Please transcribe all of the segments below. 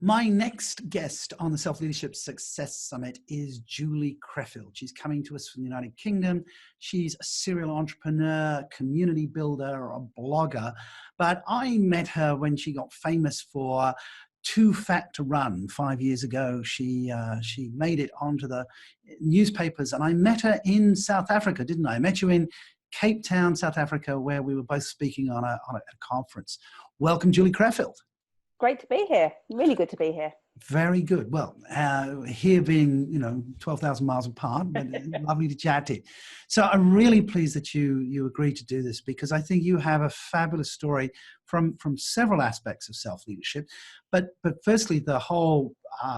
My next guest on the Self-Leadership Success Summit is Julie Creffield. She's coming to us from the United Kingdom. She's a serial entrepreneur, community builder, a blogger. But I met her when she got famous for Too Fat to Run 5 years ago. She made it onto the newspapers, and I met her in South Africa, didn't I? I met you in Cape Town, South Africa, where we were both speaking on a conference. Welcome, Julie Creffield. Great to be here. Really good to be here. Very good. Well, here being, 12,000 miles apart, but lovely to chat to you. So I'm really pleased that you agreed to do this, because I think you have a fabulous story from several aspects of self-leadership. But firstly, the whole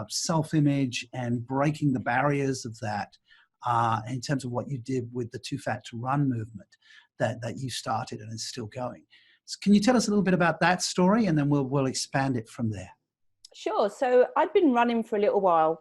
self-image and breaking the barriers of that in terms of what you did with the Too Fat to Run movement that you started and is still going. So can you tell us a little bit about that story, and then we'll expand it from there? Sure. So I'd been running for a little while,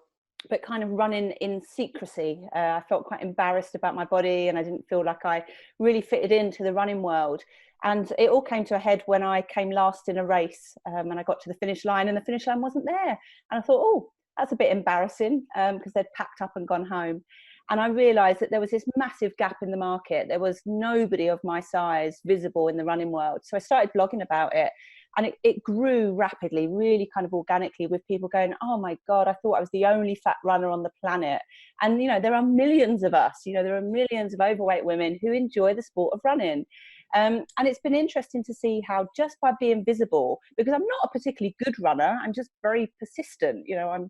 but kind of running in secrecy. I felt quite embarrassed about my body, and I didn't feel like I really fitted into the running world. And it all came to a head when I came last in a race, and I got to the finish line, and the finish line wasn't there. And I thought, oh, that's a bit embarrassing, because they'd packed up and gone home. And I realized that there was this massive gap in the market. There was nobody of my size visible in the running world. So I started blogging about it, and it grew rapidly, really kind of organically, with people going, oh my God, I thought I was the only fat runner on the planet. And, there are millions of us, there are millions of overweight women who enjoy the sport of running. And it's been interesting to see how, just by being visible, because I'm not a particularly good runner, I'm just very persistent, I'm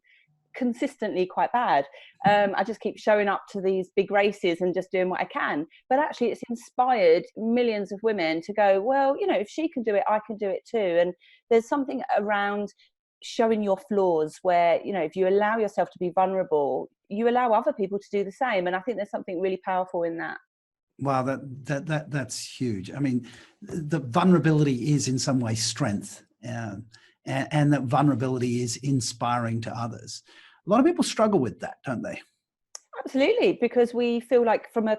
consistently quite bad. I just keep showing up to these big races and just doing what I can. But actually, it's inspired millions of women to go, well, if she can do it, I can do it too. And there's something around showing your flaws where, if you allow yourself to be vulnerable, you allow other people to do the same. And I think there's something really powerful in that. Wow, that's huge. I mean, the vulnerability is in some way strength, and that vulnerability is inspiring to others. A lot of people struggle with that, don't they? Absolutely, because we feel like, from a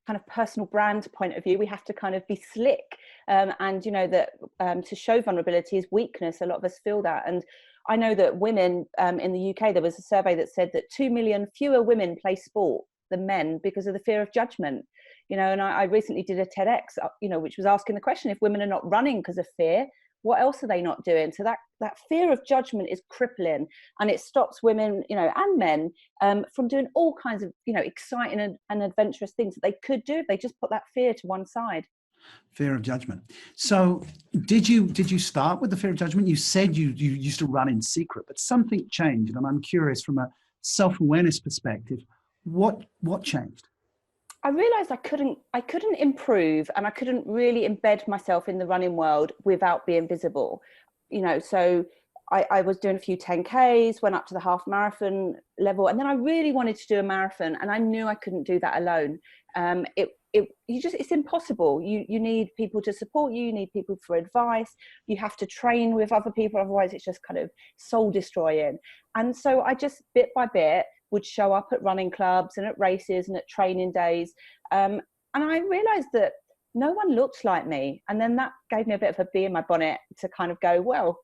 kind of personal brand point of view, we have to kind of be slick, and that to show vulnerability is weakness. A lot of us feel that. And I know that women in the UK, there was a survey that said that 2 million fewer women play sport than men because of the fear of judgment. And I recently did a TEDx, which was asking the question, if women are not running because of fear, what else are they not doing? So that fear of judgment is crippling, and it stops women, and men from doing all kinds of, exciting and adventurous things that they could do if they just put that fear to one side. Fear of judgment. So did you start with the fear of judgment? You said you used to run in secret, but something changed. And I'm curious, from a self-awareness perspective, what changed? I realized I couldn't improve, and I couldn't really embed myself in the running world without being visible. So I was doing a few 10Ks, went up to the half marathon level, and then I really wanted to do a marathon, and I knew I couldn't do that alone. It's impossible. You need people to support you. You need people for advice. You have to train with other people. Otherwise, it's just kind of soul destroying. And so I just, bit by bit, would show up at running clubs and at races and at training days. And I realized that no one looked like me. And then that gave me a bit of a bee in my bonnet to kind of go, well,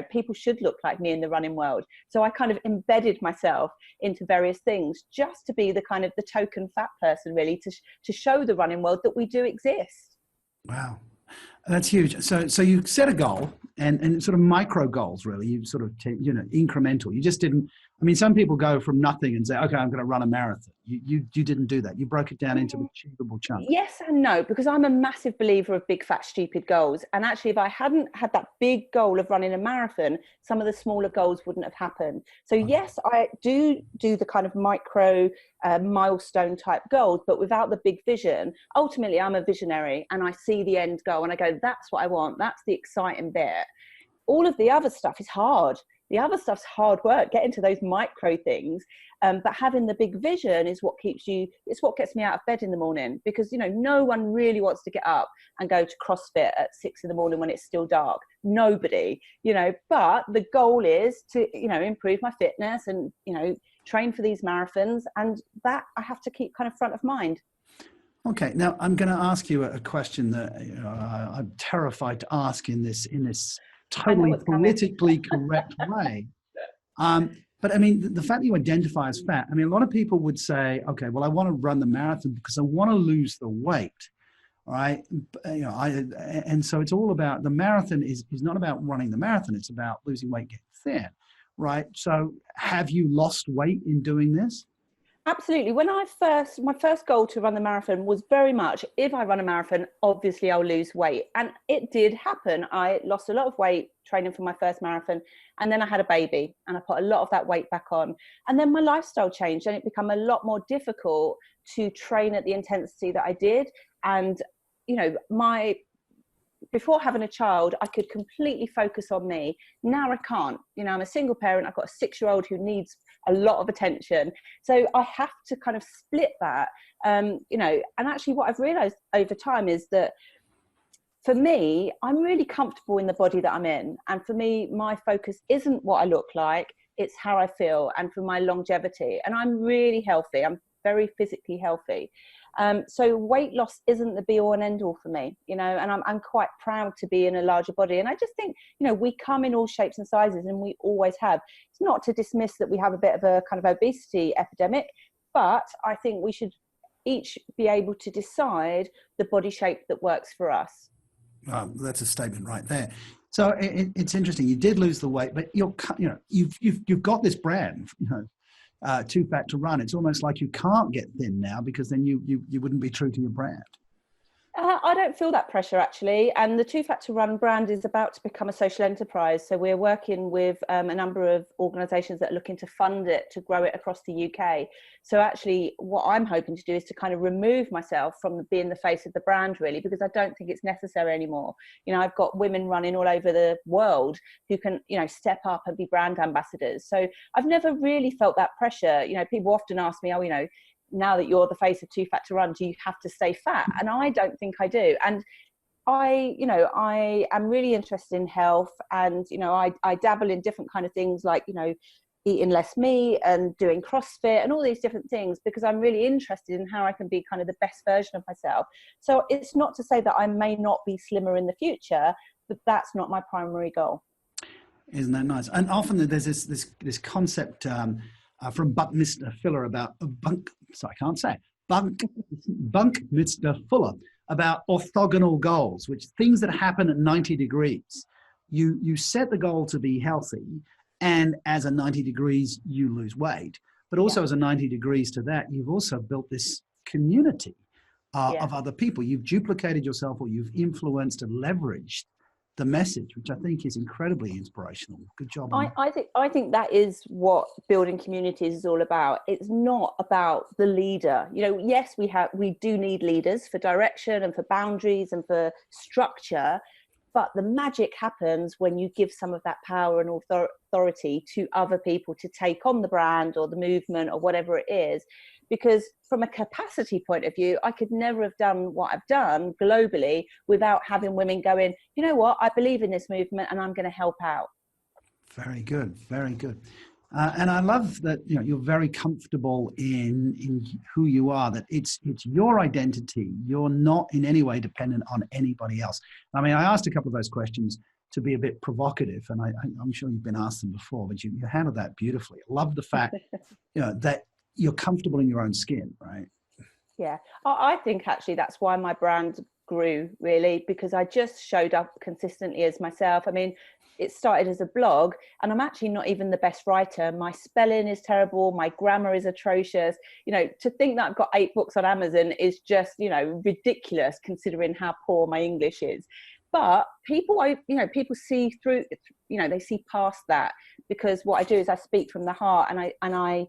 people should look like me in the running world. So I kind of embedded myself into various things, just to be the kind of the token fat person, really, to show the running world that we do exist. Wow. That's huge. So you set a goal, and sort of micro goals, really. You sort of, incremental. You just didn't, some people go from nothing and say, okay, I'm going to run a marathon. You didn't do that. You broke it down into achievable chunks. Yes and no, because I'm a massive believer of big, fat, stupid goals. And actually, if I hadn't had that big goal of running a marathon, some of the smaller goals wouldn't have happened. So yes, I do the kind of micro milestone type goals, but without the big vision. Ultimately, I'm a visionary, and I see the end goal and I go, that's what I want. That's the exciting bit. All of the other stuff is hard. The other stuff's hard work, getting to those micro things. But having the big vision is what keeps you, it's what gets me out of bed in the morning, because, no one really wants to get up and go to CrossFit at 6 a.m. when it's still dark. Nobody, but the goal is to, improve my fitness and, train for these marathons. And that I have to keep kind of front of mind. Okay. Now I'm going to ask you a question that I'm terrified to ask in this totally politically correct way. But I mean, the fact that you identify as fat, I mean, a lot of people would say, okay, well, I want to run the marathon because I want to lose the weight. All right. You know, and so it's all about, the marathon is not about running the marathon. It's about losing weight, getting thin. Right. So have you lost weight in doing this? Absolutely. My first goal to run the marathon was very much, if I run a marathon, obviously I'll lose weight. And it did happen. I lost a lot of weight training for my first marathon. And then I had a baby and I put a lot of that weight back on. And then my lifestyle changed and it became a lot more difficult to train at the intensity that I did. And, you know, before having a child, I could completely focus on me. Now I can't. You know, I'm a single parent. I've got a 6-year-old who needs a lot of attention. So I have to kind of split that, you know, and actually what I've realized over time is that for me, I'm really comfortable in the body that I'm in. And for me, my focus isn't what I look like, it's how I feel and for my longevity. And I'm really healthy. I'm very physically healthy. So weight loss isn't the be all and end all for me, you know, and I'm quite proud to be in a larger body. And I just think, you know, we come in all shapes and sizes and we always have. It's not to dismiss that we have a bit of a kind of obesity epidemic, but I think we should each be able to decide the body shape that works for us. That's a statement right there. So it's interesting. You did lose the weight, but you've got this brand, you know, Too Fat to Run. It's almost like you can't get thin now because then you wouldn't be true to your brand. I don't feel that pressure actually, and the Too Fat to Run brand is about to become a social enterprise. So we're working with a number of organisations that are looking to fund it to grow it across the UK. So actually, what I'm hoping to do is to kind of remove myself from being the face of the brand, really, because I don't think it's necessary anymore. You know, I've got women running all over the world who can, you know, step up and be brand ambassadors. So I've never really felt that pressure. You know, people often ask me, oh, you know, now that you're the face of Too Fat to Run, do you have to stay fat? And I don't think I do. And I am really interested in health, and, you know, I dabble in different kind of things like, you know, eating less meat and doing CrossFit and all these different things because I'm really interested in how I can be kind of the best version of myself. So it's not to say that I may not be slimmer in the future, but that's not my primary goal. Isn't that nice? And often there's this concept from Buckminster Fuller about Buckminster Fuller about orthogonal goals, which things that happen at 90 degrees. You set the goal to be healthy, and as a 90 degrees, you lose weight. But also as a 90 degrees to that, you've also built this community of other people. You've duplicated yourself, or you've influenced and leveraged the message, which I think is incredibly inspirational. Good job. I think that is what building communities is all about. It's not about the leader. You know, yes, we do need leaders for direction and for boundaries and for structure, but the magic happens when you give some of that power and authority to other people to take on the brand or the movement or whatever it is. Because from a capacity point of view, I could never have done what I've done globally without having women going, you know what, I believe in this movement and I'm going to help out. Very good, very good. And I love that, you know, you're very comfortable in who you are, that it's your identity. You're not in any way dependent on anybody else. I mean, I asked a couple of those questions to be a bit provocative, and I'm sure you've been asked them before, but you handled that beautifully. I love the fact, you know, that you're comfortable in your own skin, right? Yeah, I think actually that's why my brand grew, really, because I just showed up consistently as myself. I mean, it started as a blog, and I'm actually not even the best writer. My spelling is terrible. My grammar is atrocious. You know, to think that I've got 8 books on Amazon is just, you know, ridiculous considering how poor my English is. But people see through, you know, they see past that, because what I do is I speak from the heart, and I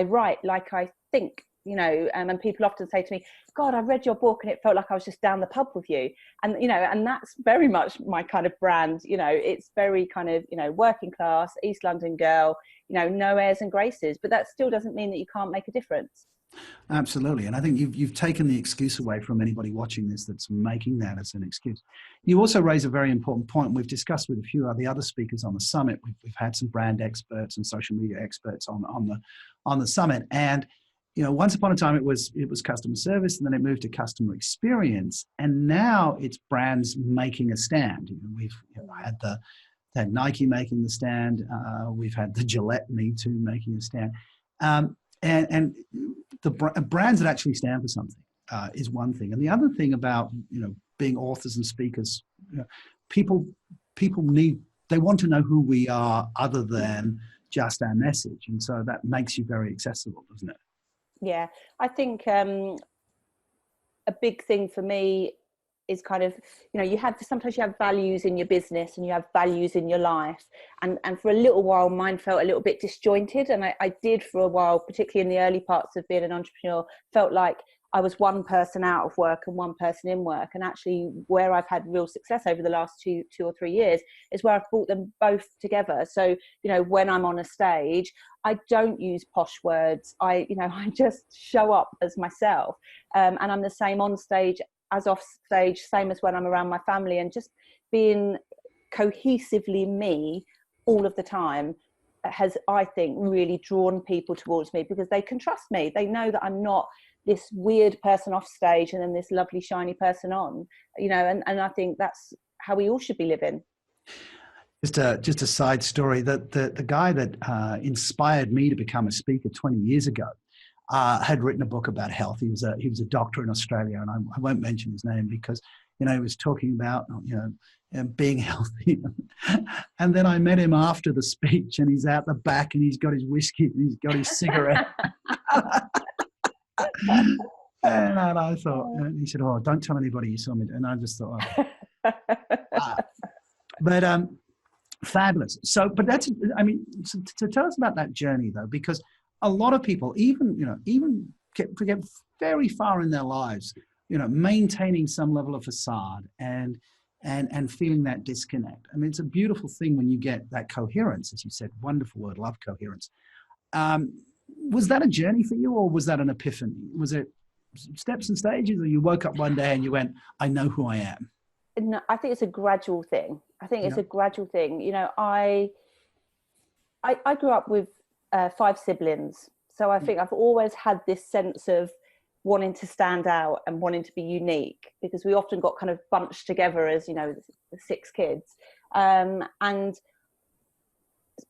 write like I think, you know, and people often say to me, God, I read your book and it felt like I was just down the pub with you. And, you know, and that's very much my kind of brand. You know, it's very kind of, you know, working class, East London girl, you know, no airs and graces, but that still doesn't mean that you can't make a difference. Absolutely. And I think you've taken the excuse away from anybody watching this that's making that as an excuse. You also raise a very important point. We've discussed with a few of the other speakers on the summit. We've had some brand experts and social media experts on the summit. And, you know, once upon a time it was customer service, and then it moved to customer experience. And now it's brands making a stand. You know, we've had had Nike making the stand. We've had the Gillette Me Too making a stand. And the brands that actually stand for something is one thing. And the other thing about, being authors and speakers, people they want to know who we are other than just our message. And so that makes you very accessible, doesn't it? Yeah, I think a big thing for me is kind of, sometimes you have values in your business and you have values in your life. And for a little while, mine felt a little bit disjointed. And I did for a while, particularly in the early parts of being an entrepreneur, felt like I was one person out of work and one person in work. And actually where I've had real success over the last two or 3 years is where I've brought them both together. So, when I'm on a stage, I don't use posh words. I just show up as myself. And I'm the same on stage as off stage, same as when I'm around my family, and just being cohesively me all of the time has, I think, really drawn people towards me, because they can trust me. They know that I'm not this weird person off stage and then this lovely shiny person on, and I think that's how we all should be living. Just a side story, that the guy that inspired me to become a speaker 20 years ago had written a book about health. He was a doctor in Australia, and I won't mention his name because he was talking about being healthy. And then I met him after the speech, and he's out the back, and he's got his whiskey, and he's got his cigarette. And I thought, and he said, "Oh, don't tell anybody you saw me." And I just thought, but fabulous. So, but that's, to tell us about that journey though, because a lot of people, even get very far in their lives, maintaining some level of facade and feeling that disconnect. I mean, it's a beautiful thing when you get that coherence, as you said. Wonderful word, love coherence. Was that a journey for you, or was that an epiphany? Was it steps and stages, or you woke up one day and you went, I know who I am? No, I think it's a gradual thing. I grew up with 5 siblings. So I think I've always had this sense of wanting to stand out and wanting to be unique, because we often got kind of bunched together as, the 6 kids. And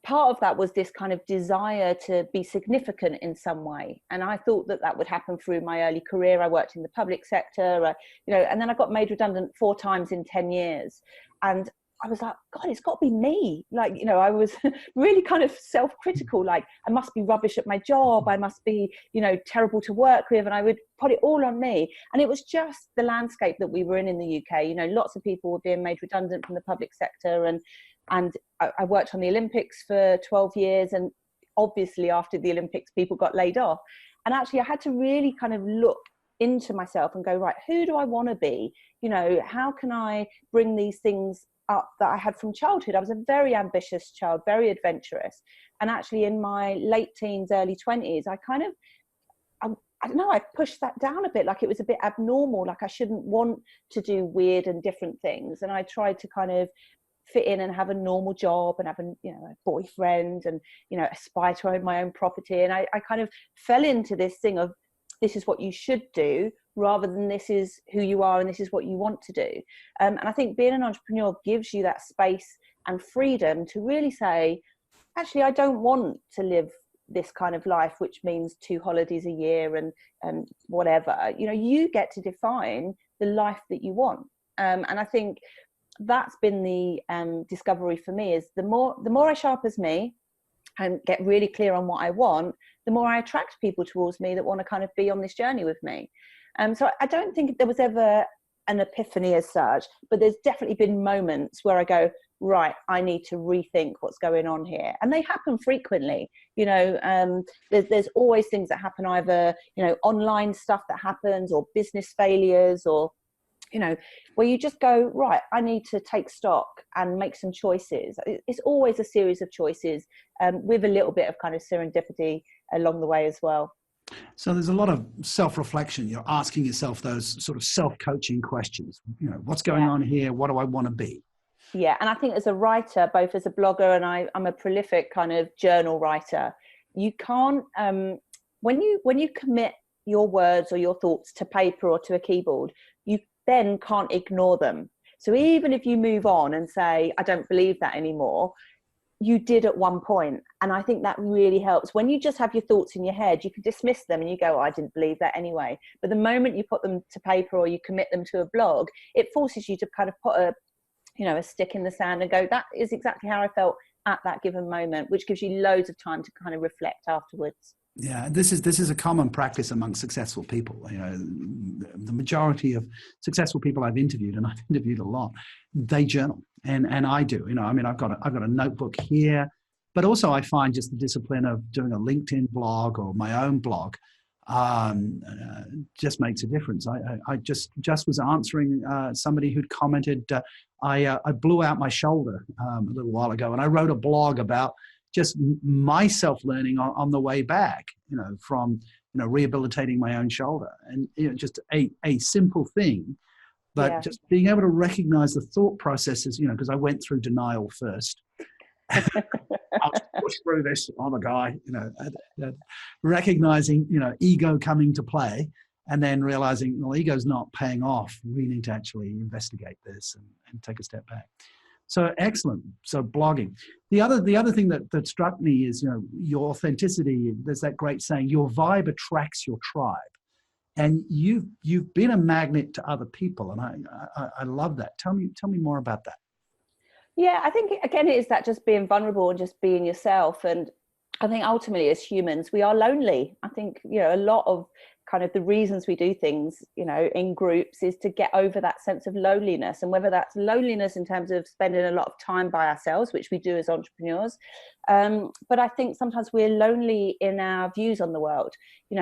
part of that was this kind of desire to be significant in some way. And I thought that would happen through my early career. I worked in the public sector, and then I got made redundant 4 times in 10 years. And I was like, God, it's got to be me. I was really kind of self-critical. Like, I must be rubbish at my job. I must be, terrible to work with. And I would put it all on me. And it was just the landscape that we were in the UK. Lots of people were being made redundant from the public sector. And I worked on the Olympics for 12 years. And obviously after the Olympics, people got laid off. And actually I had to really kind of look into myself and go, right, who do I want to be? How can I bring these things up that I had from childhood? I was a very ambitious child, very adventurous. And actually in my late teens, early 20s, I don't know, I pushed that down a bit. Like, it was a bit abnormal. Like, I shouldn't want to do weird and different things. And I tried to kind of fit in and have a normal job and have a boyfriend and, aspire to own my own property. And I kind of fell into this thing of, this is what you should do, rather than this is who you are and this is what you want to do. And I think being an entrepreneur gives you that space and freedom to really say, actually, I don't want to live this kind of life, which means 2 holidays a year and whatever. You get to define the life that you want. And I think that's been the discovery for me, is the more I show up as me and get really clear on what I want, the more I attract people towards me that want to kind of be on this journey with me. So I don't think there was ever an epiphany as such, but there's definitely been moments where I go, right, I need to rethink what's going on here. And they happen frequently. There's always things that happen, either, online stuff that happens, or business failures, or, where you just go, right, I need to take stock and make some choices. It's always a series of choices, with a little bit of kind of serendipity along the way as well. So there's a lot of self-reflection. You're asking yourself those sort of self-coaching questions. What's going on here? What do I want to be? Yeah, and I think as a writer, both as a blogger and I'm a prolific kind of journal writer, you can't, when you commit your words or your thoughts to paper or to a keyboard, you then can't ignore them. So even if you move on and say, I don't believe that anymore, you did at one point. And I think that really helps. When you just have your thoughts in your head, you can dismiss them and you go, oh, I didn't believe that anyway. But the moment you put them to paper or you commit them to a blog, it forces you to kind of put a stick in the sand and go, that is exactly how I felt at that given moment, which gives you loads of time to kind of reflect afterwards. Yeah, this is a common practice among successful people. The majority of successful people I've interviewed, and I've interviewed a lot, they journal, and I do. I've got a notebook here, but also I find just the discipline of doing a LinkedIn blog or my own blog just makes a difference. I just was answering somebody who'd commented, I blew out my shoulder a little while ago, and I wrote a blog about just my self-learning on the way back, from, rehabilitating my own shoulder, and, just a simple thing, but just being able to recognize the thought processes, because I went through denial first. I'll push through this. I'm a guy, recognizing, ego coming to play, and then realizing, well, ego's not paying off. We need to actually investigate this and take a step back. So excellent. So blogging. The other thing that struck me is, your authenticity. There's that great saying, your vibe attracts your tribe. And you've been a magnet to other people. And I love that. Tell me more about that. Yeah, I think, again, it is that just being vulnerable and just being yourself. And I think ultimately as humans, we are lonely. I think, a lot of kind of the reasons we do things, in groups is to get over that sense of loneliness, and whether that's loneliness in terms of spending a lot of time by ourselves, which we do as entrepreneurs. But I think sometimes we're lonely in our views on the world,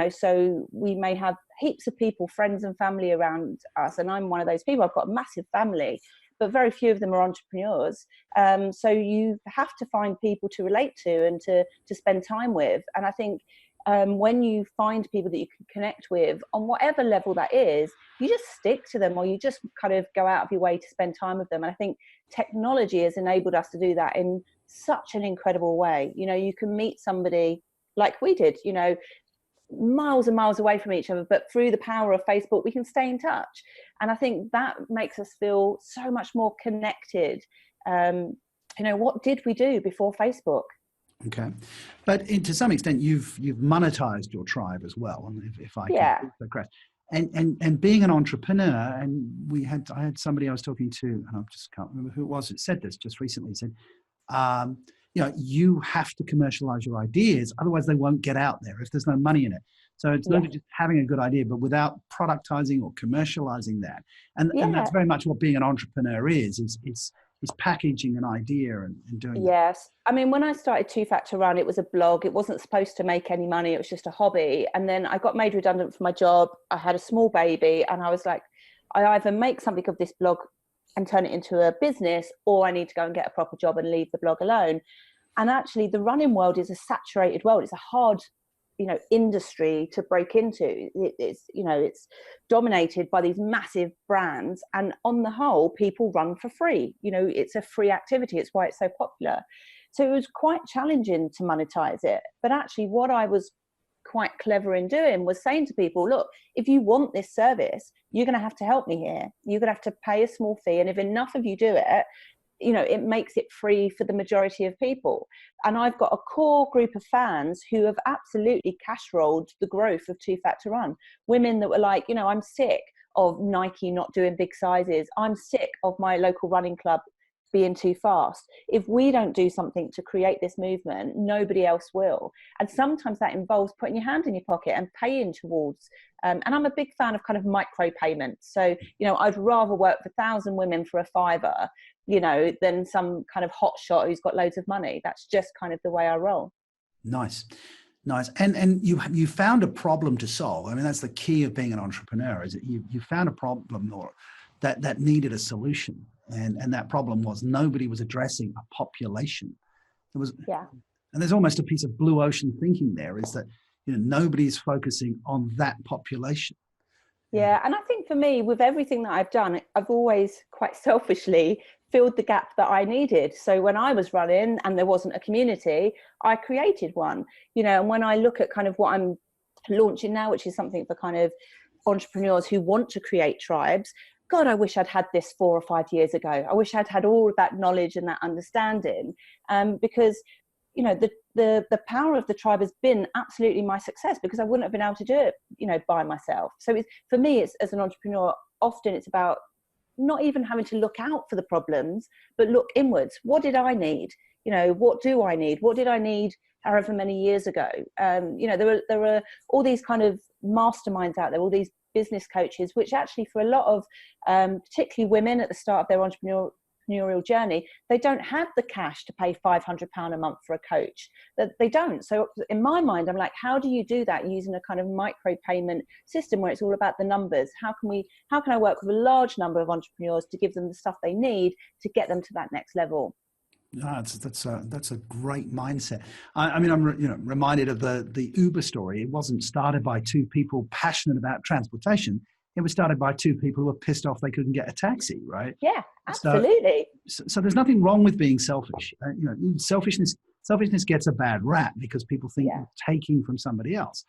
so we may have heaps of people, friends and family around us. And I'm one of those people. I've got a massive family, but very few of them are entrepreneurs. So you have to find people to relate to and to spend time with. And I think when you find people that you can connect with on whatever level that is, you just stick to them, or you just kind of go out of your way to spend time with them. And I think technology has enabled us to do that in such an incredible way. You can meet somebody like we did, miles and miles away from each other, but through the power of Facebook, we can stay in touch. And I think that makes us feel so much more connected. What did we do before Facebook? Okay, but to some extent, you've monetized your tribe as well, and if I can, correct. And being an entrepreneur, and I had somebody I was talking to, and I just can't remember who it was that said this just recently. Said, you have to commercialize your ideas, otherwise they won't get out there if there's no money in it. So it's not just having a good idea, but without productizing or commercializing that. And that's very much what being an entrepreneur is packaging an idea and doing Yes. I mean, when I started Two Factor Run, it was a blog. It wasn't supposed to make any money. It was just a hobby. And then I got made redundant from my job. I had a small baby, and I was like, I either make something of this blog and turn it into a business, or I need to go and get a proper job and leave the blog alone. And actually the running world is a saturated world. It's a hard, industry to break into. It's dominated by these massive brands, and on the whole, people run for free. It's a free activity. It's why it's so popular. So it was quite challenging to monetize it. But actually what I was quite clever in doing was saying to people, look, if you want this service, you're going to have to help me here. You're going to have to pay a small fee. And if enough of you do it, it makes it free for the majority of people. And I've got a core group of fans who have absolutely cash rolled the growth of Two Factor Run. Women that were like, I'm sick of Nike not doing big sizes. I'm sick of my local running club being too fast. If we don't do something to create this movement, nobody else will. And sometimes that involves putting your hand in your pocket and paying towards. And I'm a big fan of kind of micro payments. So, I'd rather work for 1,000 women for a $5, than some kind of hot shot who's got loads of money. That's just kind of the way I roll. Nice. And you found a problem to solve. I mean, that's the key of being an entrepreneur, is that you found a problem or that needed a solution. And that problem was nobody was addressing a population. And there's almost a piece of blue ocean thinking there, is that nobody's focusing on that population. Yeah, and I think for me, with everything that I've done, I've always quite selfishly filled the gap that I needed. So when I was running and there wasn't a community, I created one. And when I look at kind of what I'm launching now, which is something for kind of entrepreneurs who want to create tribes, God, I wish I'd had this 4 or 5 years ago. I wish I'd had all of that knowledge and that understanding, because, you know, the power of the tribe has been absolutely my success, because I wouldn't have been able to do it, you know, by myself. So for me, it's, as an entrepreneur, often it's about not even having to look out for the problems, but look inwards. What did I need? You know, what do I need? What did I need however many years ago? You know, there were all these kind of masterminds out there, all these business coaches, which actually for a lot of, particularly women at the start of their entrepreneurial journey, they don't have the cash to pay £500 a month for a coach. They don't. So in my mind, I'm like, how do you do that using a kind of micro payment system where it's all about the numbers? How can I work with a large number of entrepreneurs to give them the stuff they need to get them to that next level? No, that's a great mindset. I mean, I'm reminded of the Uber story. It wasn't started by two people passionate about transportation. It was started by two people who were pissed off they couldn't get a taxi, right? Yeah, absolutely. So there's nothing wrong with being selfish. You know, selfishness gets a bad rap because people think you're taking from somebody else.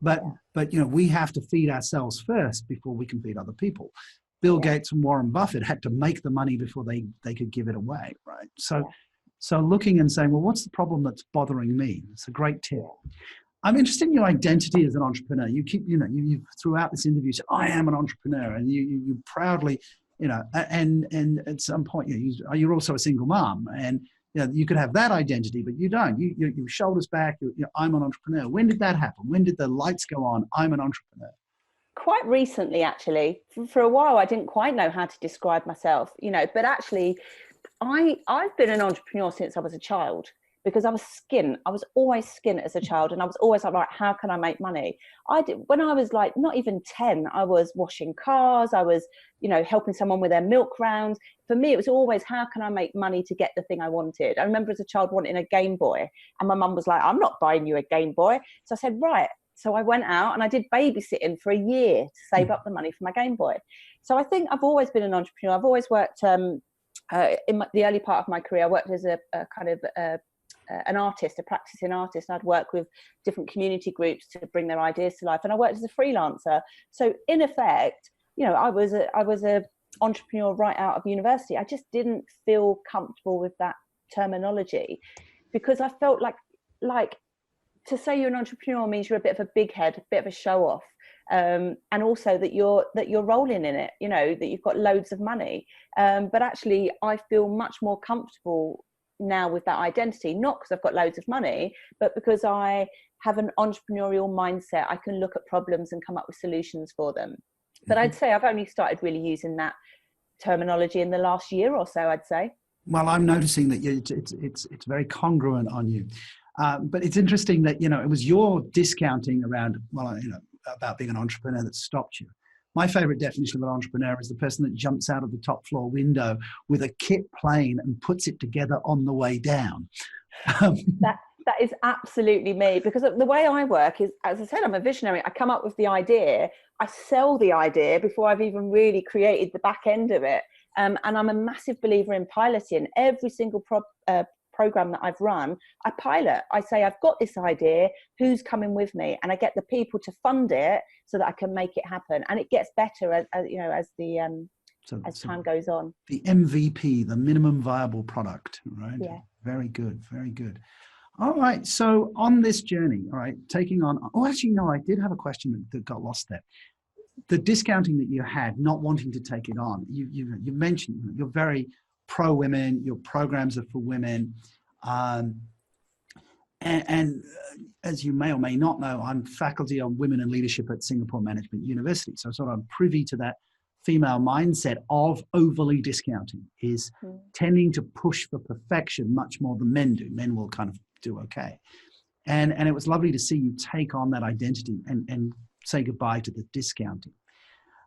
But you know, we have to feed ourselves first before we can feed other people. Bill Gates and Warren Buffett had to make the money before they could give it away, right? So looking and saying, well, what's the problem that's bothering me? It's a great tip. I'm interested in your identity as an entrepreneur. You keep, you know, you throughout this interview say, I am an entrepreneur, and you proudly, you know, and at some point, you're also a single mom, and you know, you could have that identity, but you don't. You shoulders back. I'm an entrepreneur. When did that happen? When did the lights go on? I'm an entrepreneur. Quite recently, actually. For a while, I didn't quite know how to describe myself, you know, but actually, I've been an entrepreneur since I was a child, because I was always skint as a child, and I was always like, right, how can I make money? When I was like not even 10, I was washing cars, I was, you know, helping someone with their milk rounds. For me, it was always, how can I make money to get the thing I wanted? I remember as a child wanting a Game Boy, and my mum was like, I'm not buying you a Game Boy. So I said, right. So I went out and I did babysitting for a year to save up the money for my Game Boy. So I think I've always been an entrepreneur. I've always worked, in the early part of my career, I worked as a kind of an artist, a practicing artist. And I'd work with different community groups to bring their ideas to life. And I worked as a freelancer. So in effect, you know, I was a entrepreneur right out of university. I just didn't feel comfortable with that terminology, because I felt like to say you're an entrepreneur means you're a bit of a big head, a bit of a show off. And also that you're rolling in it, you know, that you've got loads of money. But actually, I feel much more comfortable now with that identity, not because I've got loads of money, but because I have an entrepreneurial mindset. I can look at problems and come up with solutions for them. But I'd say I've only started really using that terminology in the last year or so, I'd say. Well, I'm noticing that it's very congruent on you. But it's interesting that, you know, it was your discounting around, well, you know, about being an entrepreneur that stopped you. My favorite definition of an entrepreneur is the person that jumps out of the top floor window with a kit plane and puts it together on the way down. That is absolutely me, because the way I work is, as I said, I'm a visionary. I come up with the idea, I sell the idea before I've even really created the back end of it. And I'm a massive believer in piloting. Every single program that I've run, I pilot. I say, I've got this idea, who's coming with me? And I get the people to fund it so that I can make it happen. And it gets better as you know, as time goes on. The MVP, the minimum viable product, right? Yeah. Very good, very good. All right. So on this journey, all right, taking on, actually, no, I did have a question that got lost there. The discounting that you had, not wanting to take it on, you mentioned you're very pro women, your programs are for women. And as you may or may not know, I'm faculty on women in leadership at Singapore Management University. So sort of I'm privy to that female mindset of overly discounting, is tending to push for perfection much more than men do. Men will kind of do okay. And it was lovely to see you take on that identity and say goodbye to the discounting.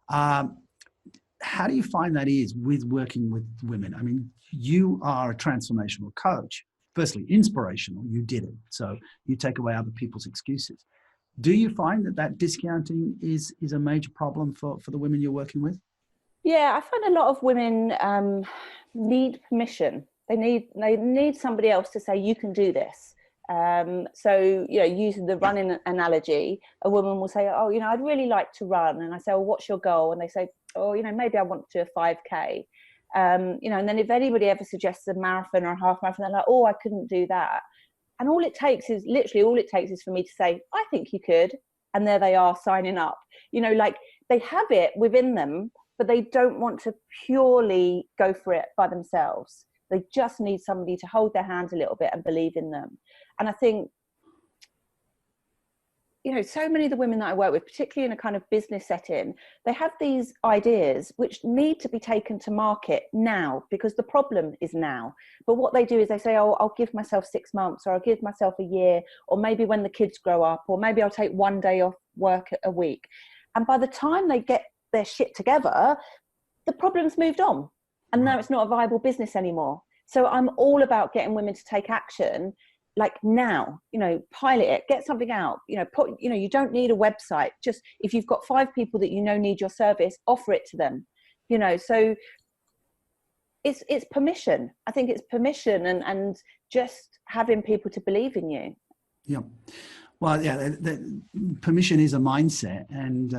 How do you find that is with working with women? I mean, you are a transformational coach. Firstly, inspirational, you did it. So you take away other people's excuses. Do you find that discounting is a major problem for the women you're working with? Yeah, I find a lot of women need permission. They need somebody else to say, you can do this. So, you know, using the running analogy, a woman will say, oh, you know, I'd really like to run. And I say, well, what's your goal? And they say, or, you know, maybe I want to do a 5K. You know, and then if anybody ever suggests a marathon or a half marathon, they're like, oh, I couldn't do that. And all it takes is for me to say, I think you could. And there they are signing up. You know, like they have it within them, but they don't want to purely go for it by themselves. They just need somebody to hold their hand a little bit and believe in them. And I think, you know, so many of the women that I work with, particularly in a kind of business setting, they have these ideas which need to be taken to market now, because the problem is now. But what they do is they say, oh, I'll give myself 6 months, or I'll give myself a year, or maybe when the kids grow up, or maybe I'll take 1 day off work a week. And by the time they get their shit together, the problem's moved on. And now it's not a viable business anymore. So I'm all about getting women to take action, like now, you know, pilot it, get something out, you know, you don't need a website. Just if you've got 5 people that you know need your service, offer it to them, you know. So it's permission. I think it's permission and just having people to believe in you. Yeah. Well, yeah, the permission is a mindset, and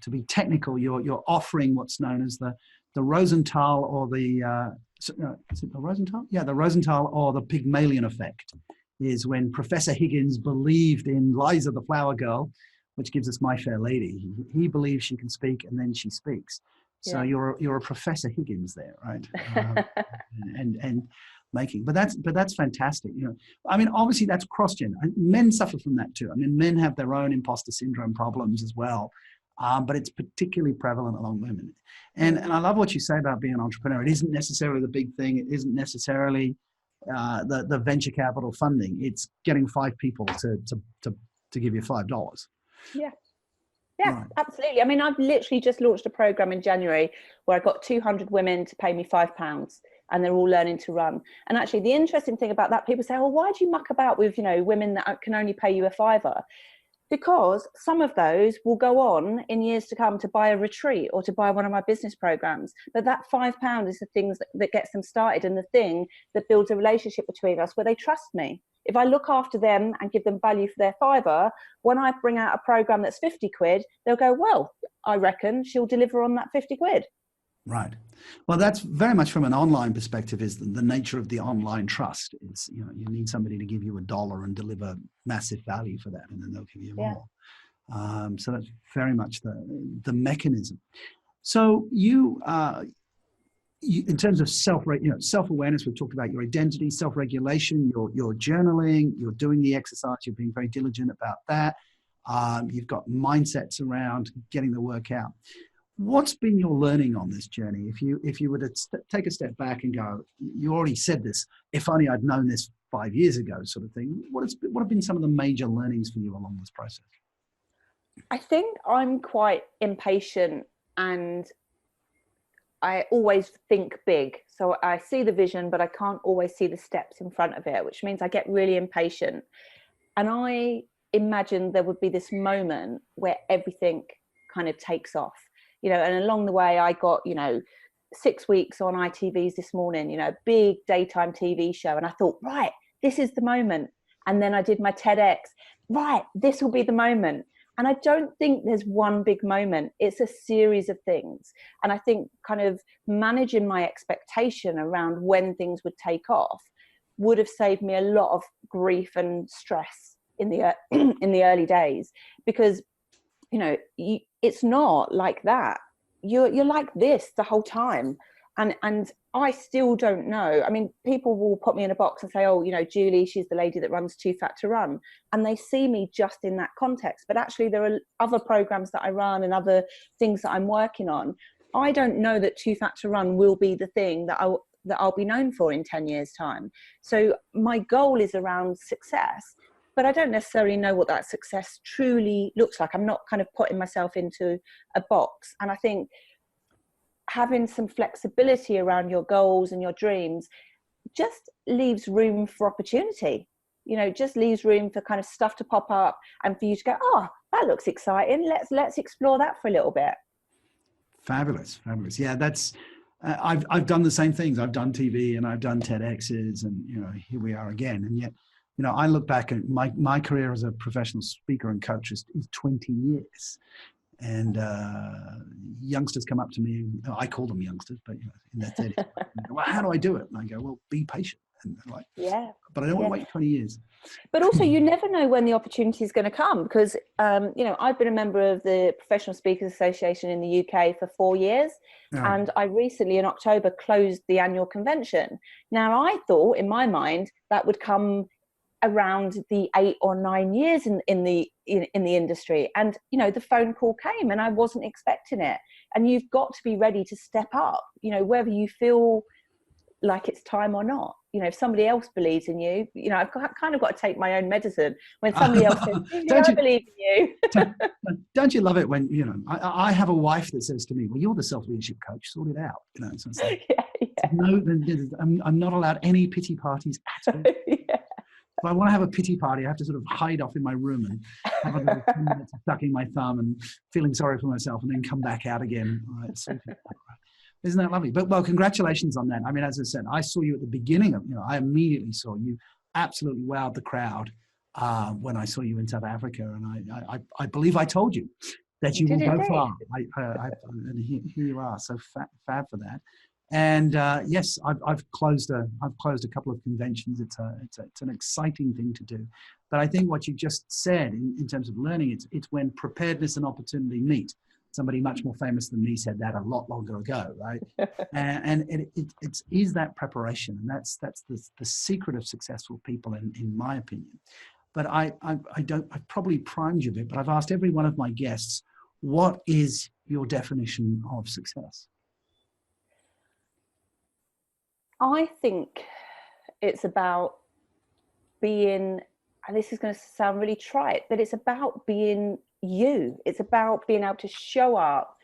to be technical, you're offering what's known as the Rosen Tile, or the is it the Rosen Tile? Yeah, the Rosen Tile, or the Pygmalion effect, is when Professor Higgins believed in Liza the Flower Girl, which gives us My Fair Lady. He believes she can speak, and then she speaks. So yeah. you're a Professor Higgins there, right? and making, but that's fantastic. You know, I mean, obviously that's cross-gender. Men suffer from that too. I mean, men have their own imposter syndrome problems as well, but it's particularly prevalent among women. And I love what you say about being an entrepreneur. It isn't necessarily the big thing. It isn't necessarily the venture capital funding. It's getting 5 people to give you $5. Yeah. Yeah, right. Absolutely. I mean, I've literally just launched a program in January where I got 200 women to pay me £5, and they're all learning to run. And actually, the interesting thing about that, people say, well, why do you muck about with, you know, women that can only pay you a £5? Because some of those will go on in years to come to buy a retreat or to buy one of my business programs. But that £5 is the things that gets them started, and the thing that builds a relationship between us where they trust me. If I look after them and give them value for their £5, when I bring out a program that's 50 quid, they'll go, well, I reckon she'll deliver on that 50 quid. Right. Well, that's very much from an online perspective, is the nature of the online trust. Is, you know, you need somebody to give you $1 and deliver massive value for that, and then they'll give you more. So that's very much the mechanism. So you in terms of self-awareness, we've talked about your identity, self-regulation, your journaling, you're doing the exercise, you're being very diligent about that. You've got mindsets around getting the work out. What's been your learning on this journey? If you were to take a step back and go, you already said this, if only I'd known this 5 years ago, sort of thing. What have been some of the major learnings for you along this process? I think I'm quite impatient, and I always think big. So I see the vision, but I can't always see the steps in front of it, which means I get really impatient. And I imagined there would be this moment where everything kind of takes off, you know, and along the way I got, you know, 6 weeks on ITV's This Morning, you know, a big daytime TV show. And I thought, right, this is the moment. And then I did my TEDx, right, this will be the moment. And I don't think there's one big moment. It's a series of things. And I think kind of managing my expectation around when things would take off would have saved me a lot of grief and stress in the early days, because, you know, it's not like that. You're like this the whole time. And I still don't know. I mean, people will put me in a box and say, oh, you know, Julie, she's the lady that runs Too Fat to Run. And they see me just in that context. But actually, there are other programs that I run and other things that I'm working on. I don't know that Too Fat to Run will be the thing that I'll be known for in 10 years' time. So my goal is around success, but I don't necessarily know what that success truly looks like. I'm not kind of putting myself into a box. And I think having some flexibility around your goals and your dreams just leaves room for opportunity, you know, just leaves room for kind of stuff to pop up and for you to go, oh, that looks exciting. Let's explore that for a little bit. Fabulous. Yeah, that's, I've done the same things. I've done TV and I've done TEDx's, and, you know, here we are again. And yet, you know, I look back at my career as a professional speaker and coach is 20 years. And youngsters come up to me. I call them youngsters, but you know, in their 30s. Go, well, how do I do it? And I go, well, be patient. And they're like, Yeah. but I don't want to wait 20 years. But also, you never know when the opportunity is going to come, because, you know, I've been a member of the Professional Speakers Association in the UK for 4 years. Yeah. And I recently, in October, closed the annual convention. Now, I thought, in my mind, that would come around the 8 or 9 years in the industry. And, you know, the phone call came and I wasn't expecting it. And you've got to be ready to step up, you know, whether you feel like it's time or not. You know, if somebody else believes in you, you know, I've kind of got to take my own medicine when somebody else says, I believe in you. Don't you love it when, you know, I have a wife that says to me, well, you're the self-leadership coach, sort it out. You know, so it's like, no, I'm not allowed any pity parties at all. If I want to have a pity party, I have to sort of hide off in my room and have a little 10 minutes of sucking my thumb and feeling sorry for myself and then come back out again. All right, so, isn't that lovely? But well, congratulations on that. I mean, as I said, I saw you at the beginning of, you know, I immediately saw you absolutely wowed the crowd when I saw you in South Africa. And I believe I told you that you will go far. And here you are. So fab for that. And yes, I've closed a couple of conventions. It's an exciting thing to do. But I think what you just said in terms of learning, it's when preparedness and opportunity meet. Somebody much more famous than me said that a lot longer ago, right? and it is that preparation, and that's the secret of successful people, in my opinion. But I've probably primed you a bit, but I've asked every one of my guests, what is your definition of success? I think it's about being, and this is going to sound really trite, but it's about being you. It's about being able to show up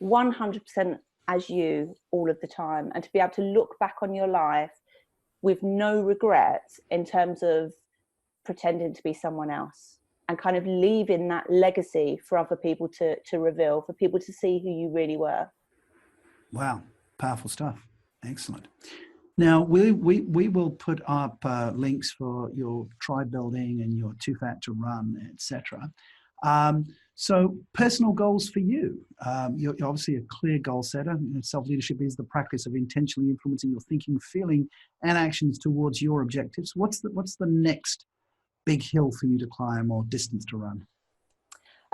100% as you all of the time, and to be able to look back on your life with no regrets in terms of pretending to be someone else, and kind of leaving that legacy for other people to reveal, for people to see who you really were. Wow, powerful stuff. Excellent. Now, we will put up links for your tribe building and your 2-factor run, etc. So personal goals for you. You're obviously a clear goal setter. You know, self-leadership is the practice of intentionally influencing your thinking, feeling, and actions towards your objectives. What's the next big hill for you to climb or distance to run?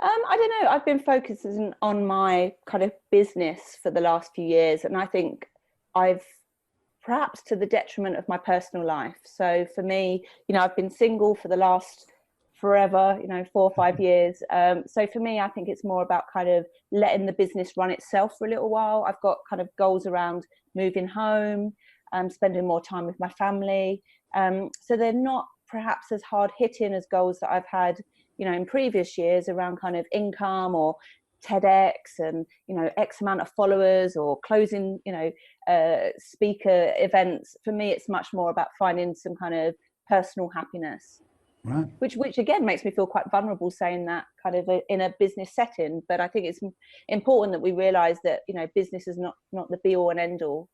I don't know. I've been focusing on my kind of business for the last few years, and I think I've, perhaps to the detriment of my personal life. So for me, you know, I've been single for the last forever, you know, 4 or 5 years. So for me, I think it's more about kind of letting the business run itself for a little while. I've got kind of goals around moving home, spending more time with my family. So they're not perhaps as hard hitting as goals that I've had, you know, in previous years around kind of income or TEDx and, you know, X amount of followers or closing, you know, speaker events. For me, it's much more about finding some kind of personal happiness. Right. Which again makes me feel quite vulnerable saying that kind of in a business setting, but I think it's important that we realize that, you know, business is not the be all and end all.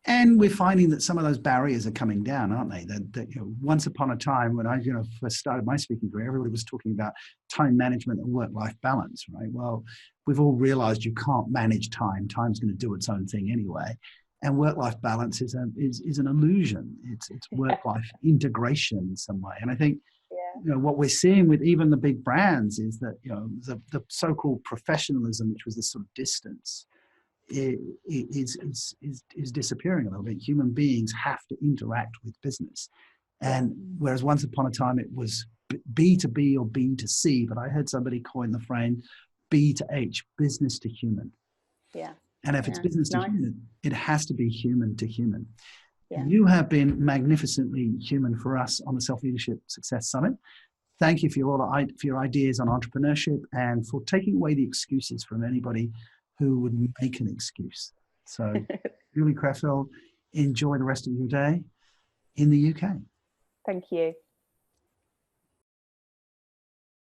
And we're finding that some of those barriers are coming down, aren't they? That you know, once upon a time when I first started my speaking career, everybody was talking about time management and work-life balance, right? Well, we've all realized you can't manage time. Time's going to do its own thing anyway. And work-life balance is an illusion. It's work-life integration in some way. And I think, you know, what we're seeing with even the big brands is that, you know, the so-called professionalism, which was this sort of distance, is disappearing a little bit. Human beings have to interact with business. And whereas once upon a time it was B to B or B to C, but I heard somebody coin the phrase B to H, business to human. Yeah. And if it's business to human, it has to be human to human. Yeah. You have been magnificently human for us on the Self-Leadership Success Summit. Thank you for your ideas on entrepreneurship and for taking away the excuses from anybody who would make an excuse. So, Julie Creffield, enjoy the rest of your day in the UK. Thank you.